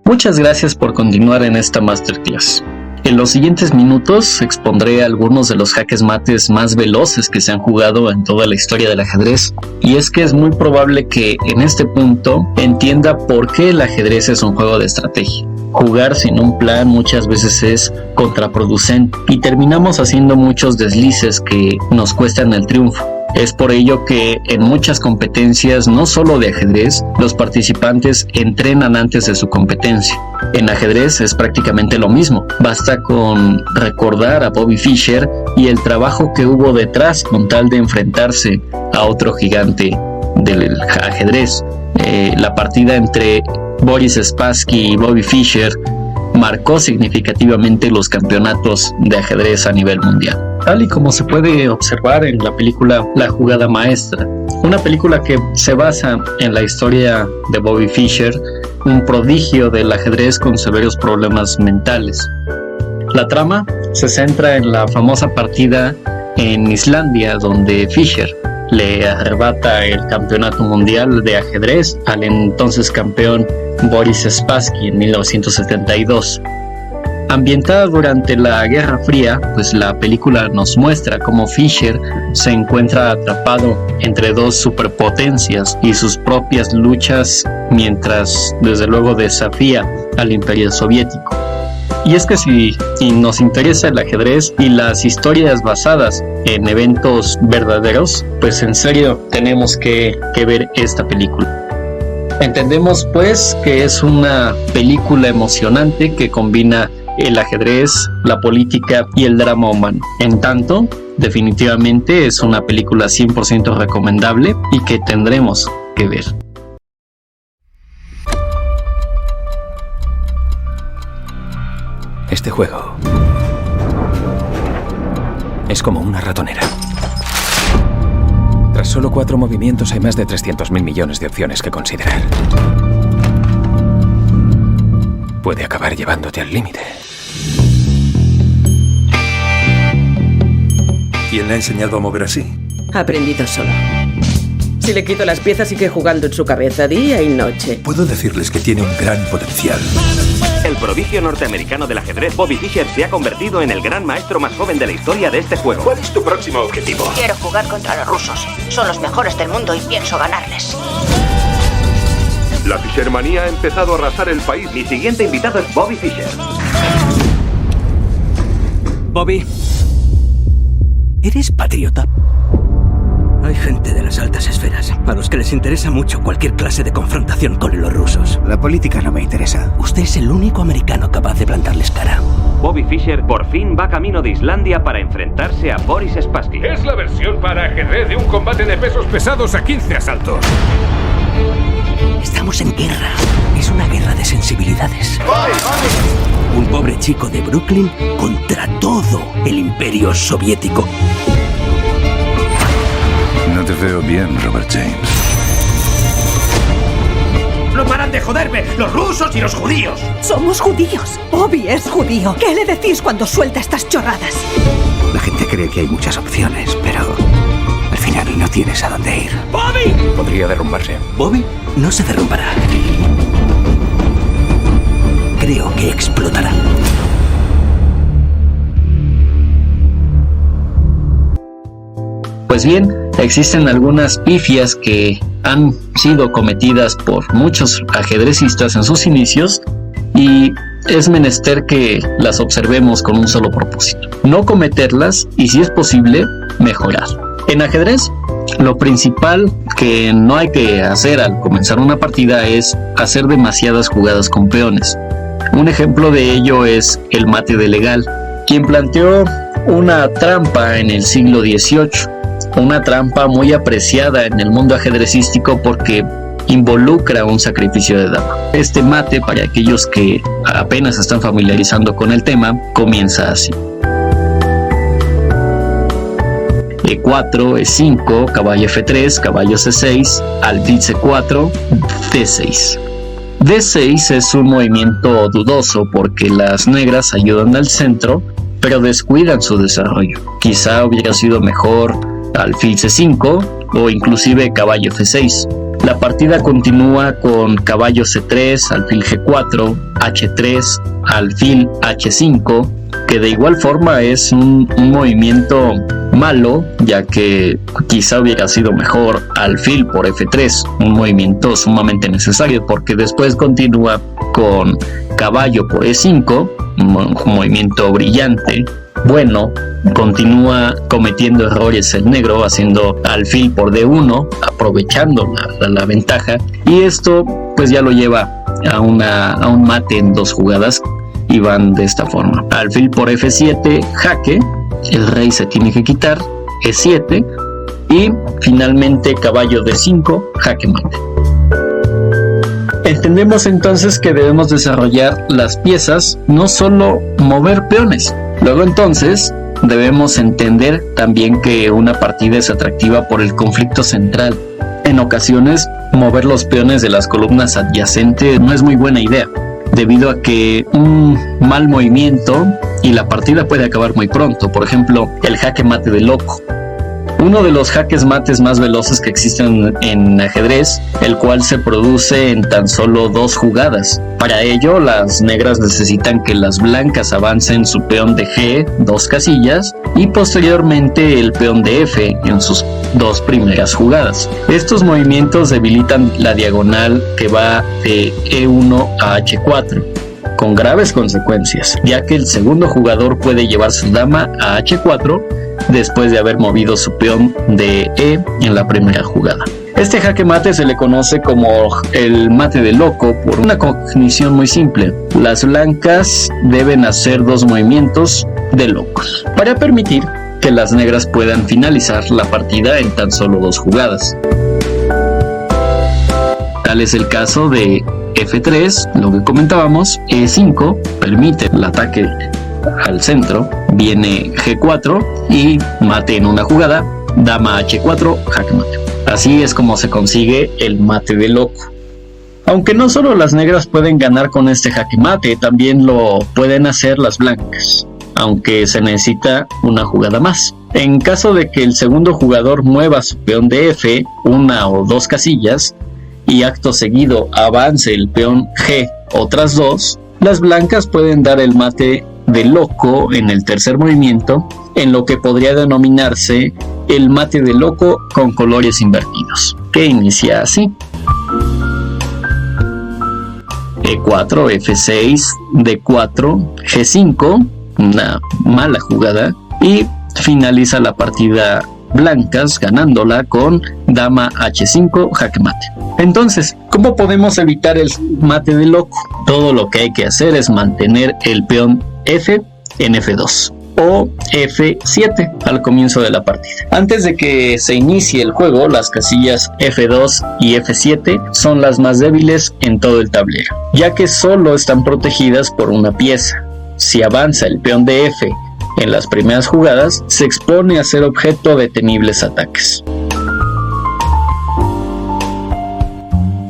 Muchas gracias por continuar en esta masterclass. En los siguientes minutos expondré algunos de los jaques mates más veloces que se han jugado en toda la historia del ajedrez, y es que es muy probable que en este punto entienda por qué el ajedrez es un juego de estrategia. Jugar sin un plan muchas veces es contraproducente y terminamos haciendo muchos deslices que nos cuestan el triunfo. Es por ello que en muchas competencias, no solo de ajedrez, los participantes entrenan antes de su competencia. En ajedrez es prácticamente lo mismo. Basta con recordar a Bobby Fischer y el trabajo que hubo detrás con tal de enfrentarse a otro gigante del ajedrez. La partida entre Boris Spassky y Bobby Fischer marcó significativamente los campeonatos de ajedrez a nivel mundial. Tal y como se puede observar en la película La jugada maestra, una película que se basa en la historia de Bobby Fischer, un prodigio del ajedrez con severos problemas mentales. La trama se centra en la famosa partida en Islandia, donde Fischer le arrebata el campeonato mundial de ajedrez al entonces campeón Boris Spassky en 1972. Ambientada durante la Guerra Fría, pues la película nos muestra cómo Fischer se encuentra atrapado entre dos superpotencias y sus propias luchas, mientras desde luego desafía al Imperio Soviético. Y es que si nos interesa el ajedrez y las historias basadas en eventos verdaderos, pues en serio tenemos que ver esta película. Entendemos pues que es una película emocionante que combina el ajedrez, la política y el drama humano. En tanto, definitivamente es una película 100% recomendable y que tendremos que ver. Este juego es como una ratonera. Tras solo 4 movimientos hay más de 300.000 millones de opciones que considerar. Puede acabar llevándote al límite. ¿Quién le ha enseñado a mover así? Ha aprendido solo. Si le quito las piezas sigue jugando en su cabeza día y noche. Puedo decirles que tiene un gran potencial. El prodigio norteamericano del ajedrez, Bobby Fischer, se ha convertido en el gran maestro más joven de la historia de este juego. ¿Cuál es tu próximo objetivo? Quiero jugar contra los rusos. Son los mejores del mundo y pienso ganarles. La Fischermanía ha empezado a arrasar el país. Mi siguiente invitado es Bobby Fischer. Bobby, ¿eres patriota? Hay gente de las altas esferas a los que les interesa mucho cualquier clase de confrontación con los rusos. La política no me interesa. Usted es el único americano capaz de plantarles cara. Bobby Fischer por fin va camino de Islandia para enfrentarse a Boris Spassky. Es la versión para ajedrez de un combate de pesos pesados a 15 asaltos. Estamos en guerra. Es una guerra de sensibilidades. Un pobre chico de Brooklyn contra todo el imperio soviético. No te veo bien, Robert James. ¡No paran de joderme! ¡Los rusos y los judíos! ¡Somos judíos! Bobby es judío. ¿Qué le decís cuando suelta estas chorradas? La gente cree que hay muchas opciones, pero al final no tienes a dónde ir. ¡Bobby! Podría derrumbarse. Bobby no se derrumbará. Creo que explotará. Pues bien, existen algunas pifias que han sido cometidas por muchos ajedrecistas en sus inicios y es menester que las observemos con un solo propósito: no cometerlas y, si es posible, mejorar. En ajedrez, lo principal que no hay que hacer al comenzar una partida es hacer demasiadas jugadas con peones. Un ejemplo de ello es el mate de Legal, quien planteó una trampa en el siglo XVIII. Una trampa muy apreciada en el mundo ajedrecístico porque involucra un sacrificio de dama. Este mate, para aquellos que apenas están familiarizando con el tema, comienza así: E4, E5, caballo F3, caballo C6, alfil C4, D6. D6 es un movimiento dudoso porque las negras ayudan al centro, pero descuidan su desarrollo. Quizá hubiera sido mejor alfil C5 o inclusive caballo F6. La partida continúa con caballo C3, alfil G4, H3, alfil H5, que de igual forma es un movimiento malo, ya que quizá hubiera sido mejor alfil por F3, un movimiento sumamente necesario, porque después continúa con caballo por E5, un movimiento brillante. Bueno, continúa cometiendo errores el negro, haciendo alfil por D1, aprovechando la ventaja, y esto pues ya lo lleva a un mate en 2 jugadas, y van de esta forma: alfil por F7, jaque, el rey se tiene que quitar, E7, y finalmente caballo D5, jaque mate. Entendemos entonces que debemos desarrollar las piezas, no solo mover peones. Luego entonces debemos entender también que una partida es atractiva por el conflicto central. En ocasiones, mover los peones de las columnas adyacentes no es muy buena idea, debido a que un mal movimiento y la partida puede acabar muy pronto. Por ejemplo, el jaque mate de loco, uno de los jaques mates más veloces que existen en ajedrez, el cual se produce en tan solo 2 jugadas. Para ello, las negras necesitan que las blancas avancen su peón de G 2 casillas y posteriormente el peón de F en sus 2 primeras jugadas. Estos movimientos debilitan la diagonal que va de E1 a H4, con graves consecuencias, ya que el segundo jugador puede llevar su dama a H4 después de haber movido su peón de E en la primera jugada. Este jaque mate se le conoce como el mate de loco por una cognición muy simple: las blancas deben hacer 2 movimientos de locos para permitir que las negras puedan finalizar la partida en tan solo 2 jugadas. Tal es el caso de F3, lo que comentábamos. E5 permite el ataque al centro, viene G4 y mate en una jugada, dama H4, jaque mate. Así es como se consigue el mate de loco. Aunque no solo las negras pueden ganar con este jaque mate, también lo pueden hacer las blancas, aunque se necesita una jugada más. En caso de que el segundo jugador mueva su peón de F 1 o 2 casillas y acto seguido avance el peón G otras 2, las blancas pueden dar el mate de loco en el tercer movimiento, en lo que podría denominarse el mate de loco con colores invertidos, que inicia así: E4, F6, D4, G5, una mala jugada, y finaliza la partida blancas ganándola con dama H5, jaque mate. Entonces, ¿cómo podemos evitar el mate de loco? Todo lo que hay que hacer es mantener el peón F en F2 o F7 al comienzo de la partida. Antes de que se inicie el juego, las casillas F2 y F7 son las más débiles en todo el tablero, ya que solo están protegidas por una pieza. Si avanza el peón de F en las primeras jugadas, se expone a ser objeto de temibles ataques.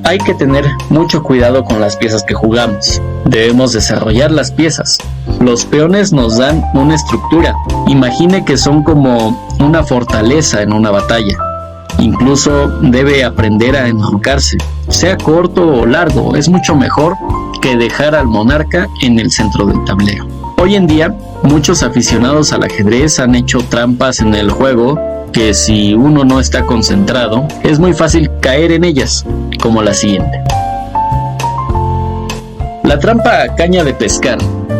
Hay que tener mucho cuidado con las piezas que jugamos. Debemos desarrollar las piezas. Los peones nos dan una estructura. Imagine que son como una fortaleza en una batalla. Incluso debe aprender a enrocarse. Sea corto o largo, es mucho mejor que dejar al monarca en el centro del tablero. Hoy en día, muchos aficionados al ajedrez han hecho trampas en el juego que, si uno no está concentrado, es muy fácil caer en ellas, como la siguiente. La trampa caña de pescar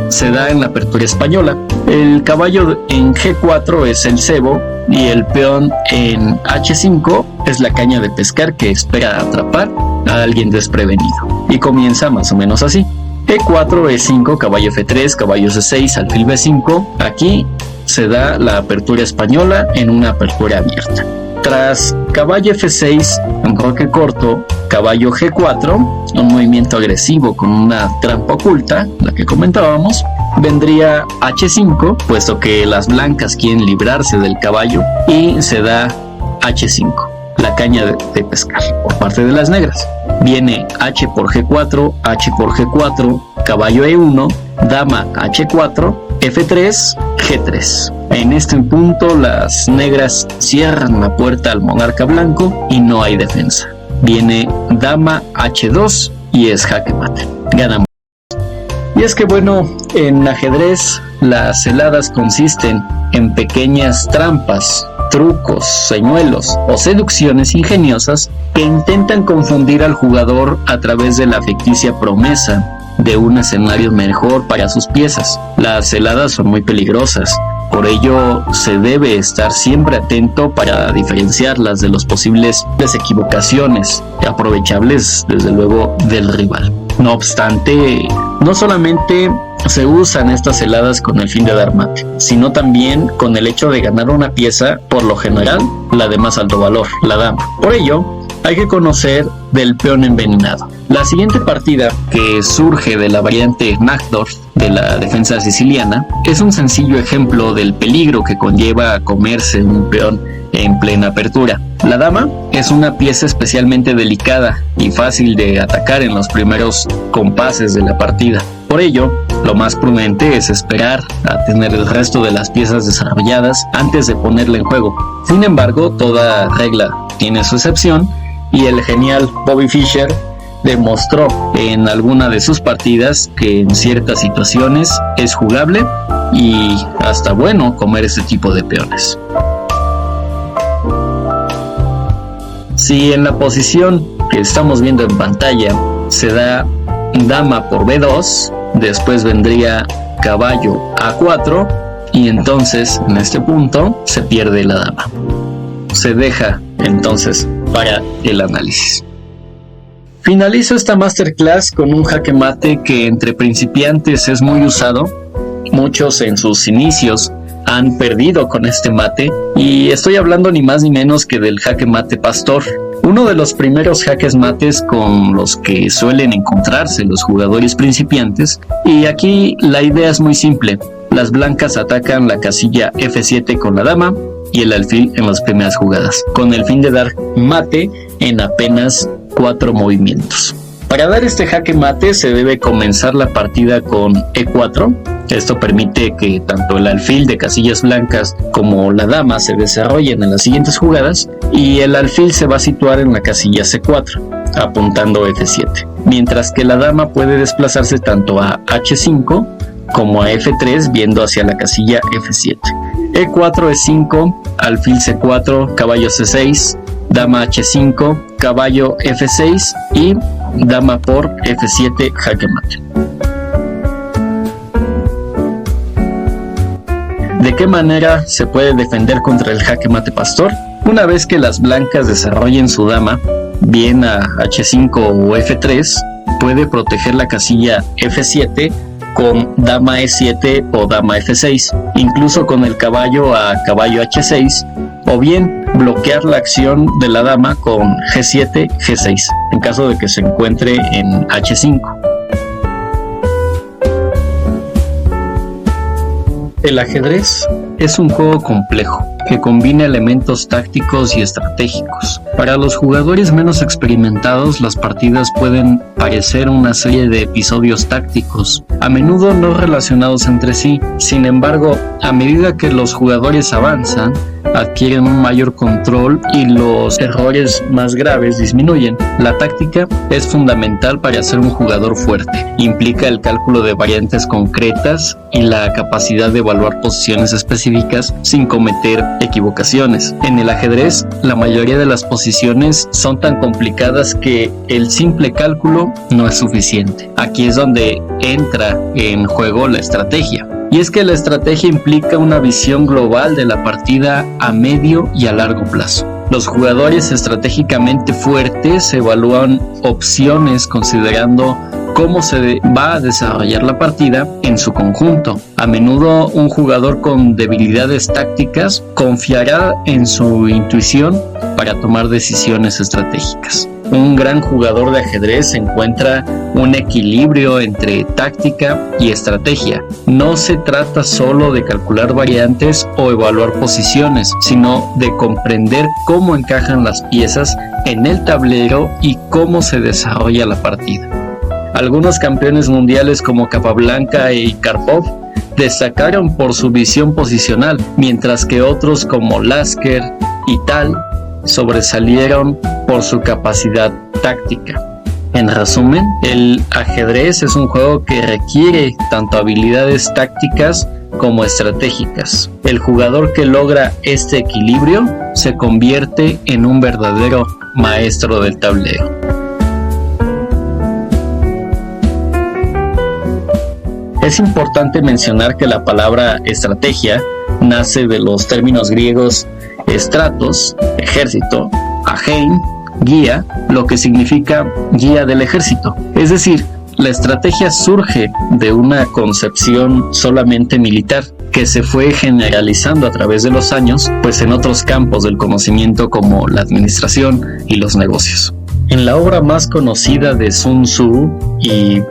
se da en la apertura española. El caballo en G4 es el cebo y el peón en H5 es la caña de pescar que espera atrapar a alguien desprevenido. Y comienza más o menos así: E4, E5, caballo F3, caballo C6, alfil B5. Aquí se da la apertura española en una apertura abierta. Tras caballo F6, enroque corto, caballo G4, un movimiento agresivo con una trampa oculta, la que comentábamos, vendría H5, puesto que las blancas quieren librarse del caballo, y se da H5, la caña de pescar, por parte de las negras. Viene H por G4, H por G4, caballo E1, dama H4, F3, G3. En este punto las negras cierran la puerta al monarca blanco y no hay defensa. viene dama H2 y es jaque mate. Ganamos. Y es que bueno, en ajedrez las heladas consisten en pequeñas trampas, trucos, señuelos o seducciones ingeniosas que intentan confundir al jugador a través de la ficticia promesa de un escenario mejor para sus piezas. Las heladas son muy peligrosas, por ello se debe estar siempre atento para diferenciarlas de las posibles equivocaciones aprovechables desde luego del rival. No obstante, no solamente se usan estas heladas con el fin de dar mate, sino también con el hecho de ganar una pieza, por lo general la de más alto valor, la dama. Por ello, hay que conocer del peón envenenado. La siguiente partida, que surge de la variante Najdorf de la defensa siciliana, es un sencillo ejemplo del peligro que conlleva comerse un peón en plena apertura. La dama es una pieza especialmente delicada y fácil de atacar en los primeros compases de la partida. Por ello, lo más prudente es esperar a tener el resto de las piezas desarrolladas antes de ponerla en juego. Sin embargo, toda regla tiene su excepción y el genial Bobby Fischer demostró en alguna de sus partidas que en ciertas situaciones es jugable y hasta bueno comer ese tipo de peones. Si en la posición que estamos viendo en pantalla se da dama por B2, después vendría caballo A4 y entonces en este punto se pierde la dama. Se deja entonces para el análisis. Finalizo esta masterclass con un jaque mate que entre principiantes es muy usado. Muchos en sus inicios han perdido con este mate y estoy hablando ni más ni menos que del jaque mate pastor, uno de los primeros jaques mates con los que suelen encontrarse los jugadores principiantes. Y aquí la idea es muy simple: las blancas atacan la casilla F7 con la dama y el alfil en las primeras jugadas, con el fin de dar mate en apenas 4 movimientos. Para dar este jaque mate se debe comenzar la partida con E4. Esto permite que tanto el alfil de casillas blancas como la dama se desarrollen en las siguientes jugadas y el alfil se va a situar en la casilla C4, apuntando F7, mientras que la dama puede desplazarse tanto a H5 como a F3 viendo hacia la casilla F7. E4, E5, alfil C4, caballo C6, dama H5, caballo F6 y dama por F7, jaque mate. ¿De qué manera se puede defender contra el jaque mate pastor? Una vez que las blancas desarrollen su dama, bien a H5 o F3, puede proteger la casilla F7 con dama E7 o dama F6, incluso con el caballo a caballo H6, o bien bloquear la acción de la dama con G7, G6, en caso de que se encuentre en H5. El ajedrez es un juego complejo que combina elementos tácticos y estratégicos. Para los jugadores menos experimentados, las partidas pueden parecer una serie de episodios tácticos, a menudo no relacionados entre sí. Sin embargo, a medida que los jugadores avanzan, adquieren un mayor control y los errores más graves disminuyen. La táctica es fundamental para ser un jugador fuerte. Implica el cálculo de variantes concretas y la capacidad de evaluar posiciones específicas sin cometer equivocaciones. En el ajedrez, la mayoría de las posiciones son tan complicadas que el simple cálculo no es suficiente. Aquí es donde entra en juego la estrategia. Y es que la estrategia implica una visión global de la partida a medio y a largo plazo. Los jugadores estratégicamente fuertes evalúan opciones considerando cómo se va a desarrollar la partida en su conjunto. A menudo un jugador con debilidades tácticas confiará en su intuición para tomar decisiones estratégicas. Un gran jugador de ajedrez encuentra un equilibrio entre táctica y estrategia. No se trata solo de calcular variantes o evaluar posiciones, sino de comprender cómo encajan las piezas en el tablero y cómo se desarrolla la partida. Algunos campeones mundiales como Capablanca y Karpov destacaron por su visión posicional, mientras que otros como Lasker y Tal sobresalieron por su capacidad táctica. En resumen, el ajedrez es un juego que requiere tanto habilidades tácticas como estratégicas. El jugador que logra este equilibrio se convierte en un verdadero maestro del tablero. Es importante mencionar que la palabra estrategia nace de los términos griegos stratos, ejército, agein, guía, lo que significa guía del ejército. Es decir, la estrategia surge de una concepción solamente militar que se fue generalizando a través de los años, pues en otros campos del conocimiento como la administración y los negocios. En la obra más conocida de Sun Tzu, y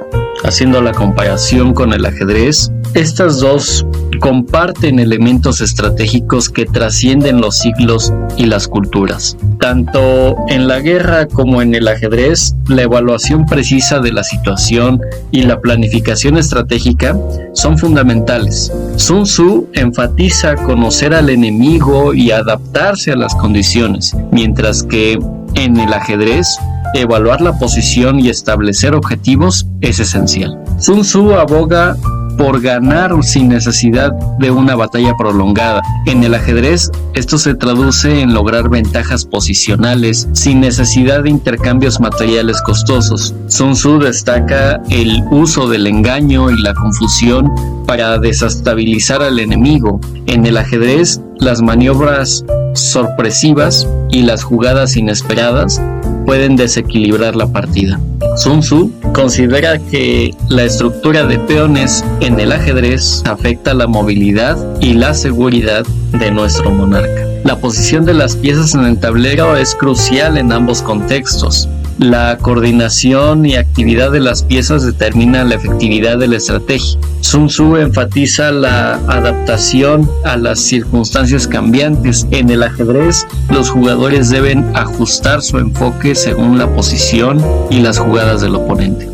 haciendo la comparación con el ajedrez, estas dos comparten elementos estratégicos que trascienden los siglos y las culturas. Tanto en la guerra como en el ajedrez, la evaluación precisa de la situación y la planificación estratégica son fundamentales. Sun Tzu enfatiza conocer al enemigo y adaptarse a las condiciones, mientras que en el ajedrez, evaluar la posición y establecer objetivos es esencial. Sun Tzu aboga por ganar sin necesidad de una batalla prolongada. En el ajedrez, esto se traduce en lograr ventajas posicionales sin necesidad de intercambios materiales costosos. Sun Tzu destaca el uso del engaño y la confusión para desestabilizar al enemigo. En el ajedrez, las maniobras sorpresivas y las jugadas inesperadas pueden desequilibrar la partida. Sun Tzu considera que la estructura de peones en el ajedrez afecta la movilidad y la seguridad de nuestro monarca. La posición de las piezas en el tablero es crucial en ambos contextos. La coordinación y actividad de las piezas determina la efectividad de la estrategia. Sun Tzu enfatiza la adaptación a las circunstancias cambiantes. En el ajedrez, los jugadores deben ajustar su enfoque según la posición y las jugadas del oponente.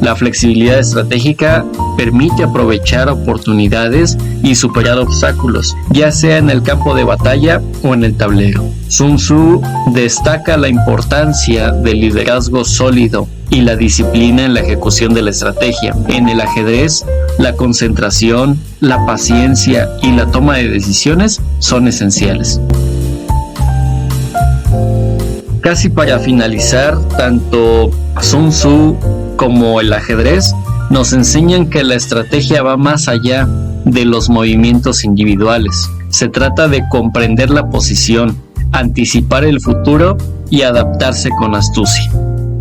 La flexibilidad estratégica permite aprovechar oportunidades y superar obstáculos, ya sea en el campo de batalla o en el tablero. Sun Tzu destaca la importancia del liderazgo sólido y la disciplina en la ejecución de la estrategia. En el ajedrez, la concentración, la paciencia y la toma de decisiones son esenciales. Casi para finalizar, tanto Sun Tzu como el ajedrez nos enseñan que la estrategia va más allá de los movimientos individuales. Se trata de comprender la posición, anticipar el futuro y adaptarse con astucia.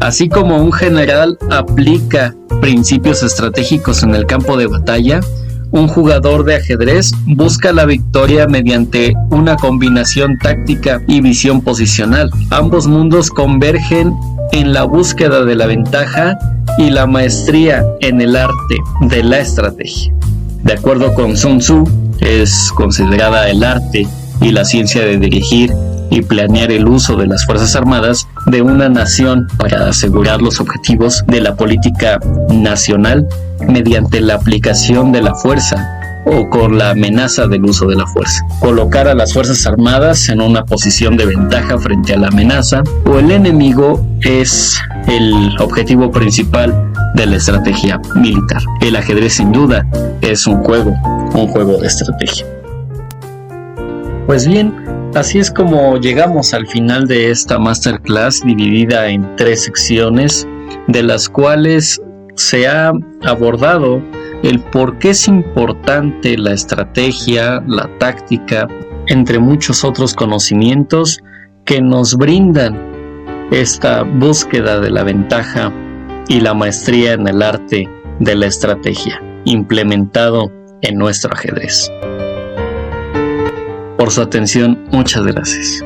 Así como un general aplica principios estratégicos en el campo de batalla, un jugador de ajedrez busca la victoria mediante una combinación táctica y visión posicional. Ambos mundos convergen en la búsqueda de la ventaja y la maestría en el arte de la estrategia. De acuerdo con Sun Tzu, es considerada el arte y la ciencia de dirigir y planear el uso de las Fuerzas Armadas de una nación para asegurar los objetivos de la política nacional mediante la aplicación de la fuerza o con la amenaza del uso de la fuerza. Colocar a las Fuerzas Armadas en una posición de ventaja frente a la amenaza o el enemigo es el objetivo principal de la estrategia militar. El ajedrez sin duda es un juego de estrategia. Pues bien, así es como llegamos al final de esta masterclass dividida en 3 secciones, de las cuales se ha abordado el por qué es importante la estrategia, la táctica, entre muchos otros conocimientos que nos brindan esta búsqueda de la ventaja y la maestría en el arte de la estrategia, implementado en nuestro ajedrez. Por su atención, muchas gracias.